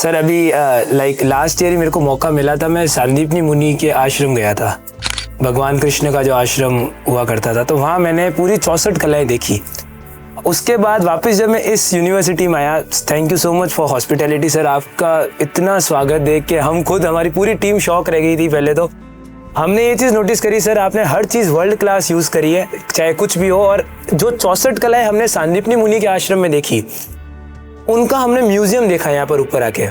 Sir अभी like last year ही मेरे को मौका मिला था, मैं सांदीपनी मुनि के आश्रम गया था, भगवान कृष्ण का जो आश्रम हुआ करता था, तो वहाँ मैंने पूरी 64 कलाएं देखी। उसके बाद वापस जब मैं इस यूनिवर्सिटी में आया, thank you so much for hospitality sir, आपका इतना स्वागत देख के हम खुद, हमारी पूरी टीम शॉक रह गई थी। पहले तो हमने ये चीज़ नोटिस करी सर, आपने हर चीज़ वर्ल्ड क्लास यूज़ करी है, चाहे कुछ भी हो। और जो 64 कलाएं हमने सांदीपनी मुनि के आश्रम में देखी, उनका हमने म्यूजियम देखा यहाँ पर ऊपर आके।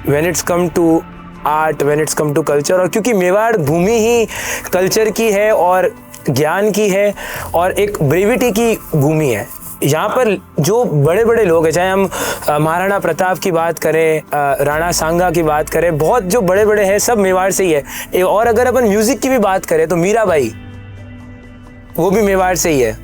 When it's come to art, when it's come to culture, और क्योंकि मेवाड़ भूमि ही कल्चर की है और ज्ञान की है और एक ब्रेविटी की भूमि है। यहाँ पर जो बड़े बड़े लोग हैं, चाहे हम महाराणा प्रताप की बात करें, राणा सांगा की बात करें, बहुत जो बड़े बड़े हैं सब मेवाड़ से ही है। और अगर अपन म्यूजिक की भी बात करें तो मीराबाई, वो भी मेवाड़ से ही है।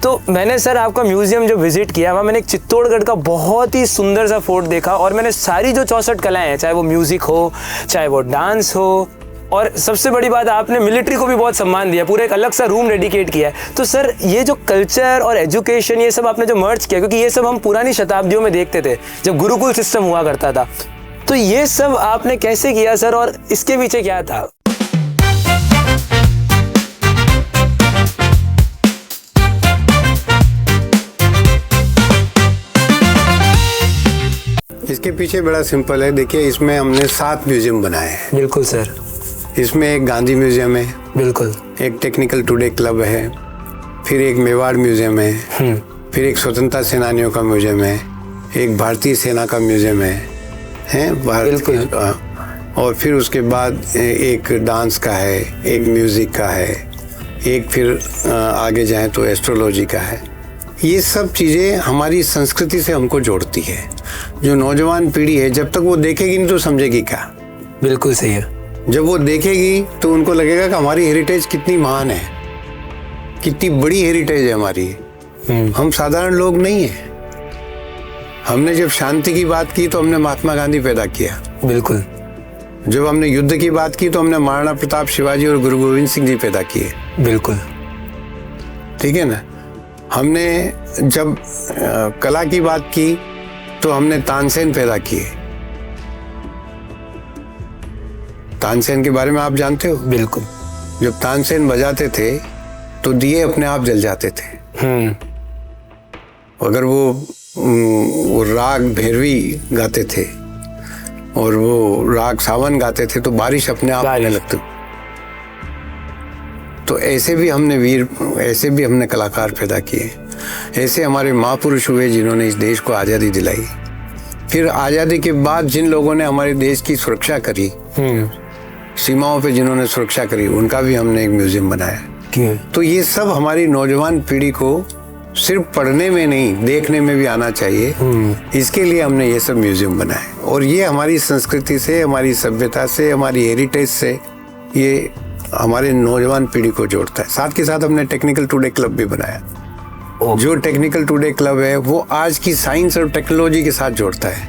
तो मैंने सर आपका म्यूजियम जो विजिट किया, वहाँ मैंने एक चित्तौड़गढ़ का बहुत ही सुंदर सा फोर्ट देखा, और मैंने सारी जो 64 कलाएं हैं, चाहे वो म्यूजिक हो, चाहे वो डांस हो, और सबसे बड़ी बात, आपने मिलिट्री को भी बहुत सम्मान दिया, पूरा एक अलग सा रूम डेडिकेट किया है। तो सर ये जो कल्चर और एजुकेशन, ये सब आपने जो मर्ज किया, क्योंकि ये सब हम पुरानी शताब्दियों में देखते थे जब गुरुकुल सिस्टम हुआ करता था, तो ये सब आपने कैसे किया सर, और इसके पीछे क्या था? इसके पीछे बड़ा सिंपल है। देखिए, इसमें हमने 7 म्यूजियम बनाए हैं। बिल्कुल सर। इसमें एक गांधी म्यूजियम है, बिल्कुल, एक टेक्निकल टुडे क्लब है, फिर एक मेवाड़ म्यूजियम है, फिर एक स्वतंत्रता सेनानियों का म्यूजियम है, एक भारतीय सेना का म्यूजियम है बिल्कुल, और फिर उसके बाद एक डांस का है, एक म्यूजिक का है, एक फिर आगे जाएं तो एस्ट्रोलॉजी का है। ये सब चीज़ें हमारी संस्कृति से हमको जोड़ती है। जो नौजवान पीढ़ी है, जब तक वो देखेगी नहीं तो समझेगी क्या? बिल्कुल सही है। जब वो देखेगी तो उनको लगेगा कि हमारी हेरिटेज कितनी महान है, कितनी बड़ी हेरिटेज है हमारी। हम साधारण लोग नहीं हैं। हमने जब शांति की बात की तो हमने महात्मा गांधी पैदा किया। बिल्कुल। जब हमने युद्ध की बात की तो हमने महाराणा प्रताप, शिवाजी और गुरु गोविंद सिंह जी पैदा किए। बिल्कुल, ठीक है ना। हमने जब कला की बात की तो हमने तानसेन पैदा किए। तानसेन के बारे में आप जानते हो? बिल्कुल। जब तानसेन बजाते थे तो दिए अपने आप जल जाते थे। अगर वो राग भैरवी गाते थे और वो राग सावन गाते थे तो बारिश अपने आप आने लगती। तो ऐसे भी हमने वीर, ऐसे भी हमने कलाकार पैदा किए। ऐसे हमारे महापुरुष हुए जिन्होंने इस देश को आज़ादी दिलाई। फिर आज़ादी के बाद जिन लोगों ने हमारे देश की सुरक्षा करी, सीमाओं पे जिन्होंने सुरक्षा करी, उनका भी हमने एक म्यूजियम बनाया। तो ये सब हमारी नौजवान पीढ़ी को सिर्फ पढ़ने में नहीं, देखने में भी आना चाहिए। इसके लिए हमने ये सब म्यूजियम बनाए, और ये हमारी संस्कृति से, हमारी सभ्यता से, हमारी हेरिटेज से ये हमारे नौजवान पीढ़ी को जोड़ता है। साथ के साथ हमने टेक्निकल टुडे क्लब भी बनाया। जो टेक्निकल टुडे क्लब है वो आज की साइंस और टेक्नोलॉजी के साथ जोड़ता है।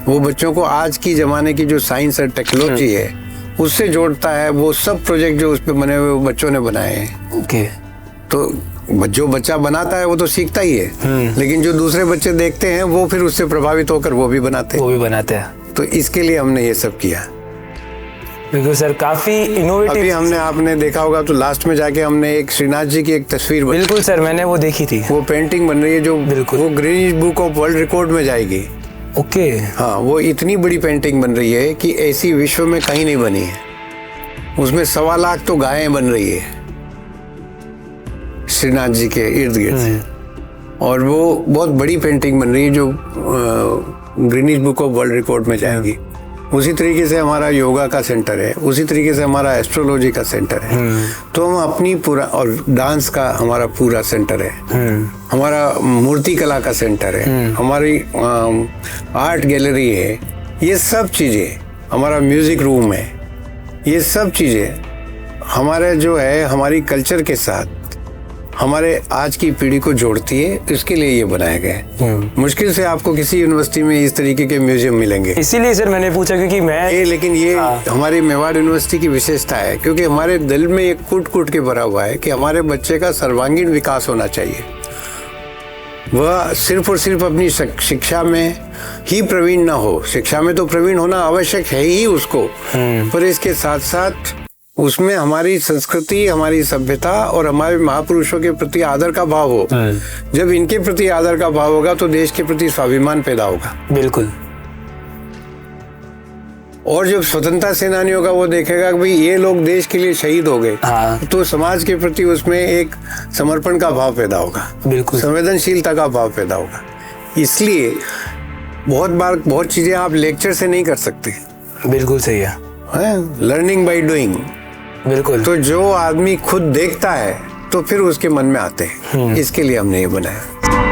वो बच्चों को आज की ज़माने की जो साइंस और टेक्नोलॉजी है उससे जोड़ता है। वो सब प्रोजेक्ट जो उस पर बने हुए वो बच्चों ने बनाए हैं। तो जो बच्चा बनाता है वो तो सीखता ही है, लेकिन जो दूसरे बच्चे देखते हैं वो फिर उससे प्रभावित होकर वो भी बनाते हैं। तो इसके लिए हमने ये सब किया। बिल्कुल सर, काफी इनोवेटिव। अभी हमने, आपने देखा होगा तो लास्ट में जाके हमने एक श्रीनाथ जी की एक तस्वीर बनी। बिल्कुल सर, मैंने वो देखी थी। वो पेंटिंग बन रही है जो वो Guinness book of world record में जाएगी। ओके। हाँ, वो इतनी बड़ी पेंटिंग बन रही है कि ऐसी विश्व में कहीं नहीं बनी है। उसमें 1.25 लाख तो गायें बन रही है श्रीनाथ जी के इर्द गिर्द, और वो बहुत बड़ी पेंटिंग बन रही है जो Guinness book of world record में जाएगी। उसी तरीके से हमारा योगा का सेंटर है, उसी तरीके से हमारा एस्ट्रोलॉजी का सेंटर है। तो हम अपनी पूरा, और डांस का हमारा पूरा सेंटर है, हमारा मूर्ति कला का सेंटर है, हमारी आर्ट गैलरी है। ये सब चीज़ें, हमारा म्यूजिक रूम है, ये सब चीज़ें हमारे जो है हमारी कल्चर के साथ हमारे आज की पीढ़ी को जोड़ती है। इसके लिए ये बनाया गया है। मुश्किल से आपको किसी यूनिवर्सिटी में इस तरीके के म्यूजियम मिलेंगे। इसीलिए सर मैंने पूछा, क्योंकि लेकिन ये हमारी मेवाड़ यूनिवर्सिटी की विशेषता है, क्योंकि हमारे दिल में एक कूट कूट के भरा हुआ है कि हमारे बच्चे का सर्वांगीण विकास होना चाहिए। वह सिर्फ और सिर्फ अपनी शिक्षा में ही प्रवीण ना हो। शिक्षा में तो प्रवीण होना आवश्यक है ही उसको, पर इसके साथ साथ उसमें हमारी संस्कृति, हमारी सभ्यता और हमारे महापुरुषों के प्रति आदर का भाव हो। जब इनके प्रति आदर का भाव होगा तो देश के प्रति स्वाभिमान पैदा होगा। बिल्कुल। और जब स्वतंत्रता सेनानियों का वो देखेगा कि भाई ये लोग देश के लिए शहीद हो गए, तो समाज के प्रति उसमें एक समर्पण का भाव पैदा होगा, बिल्कुल, संवेदनशीलता का भाव पैदा होगा। इसलिए बहुत चीजें आप लेक्चर से नहीं कर सकते। बिल्कुल सही है, लर्निंग बाय डूइंग। बिल्कुल। तो जो आदमी खुद देखता है तो फिर उसके मन में आते हैं। इसके लिए हमने ये बनाया।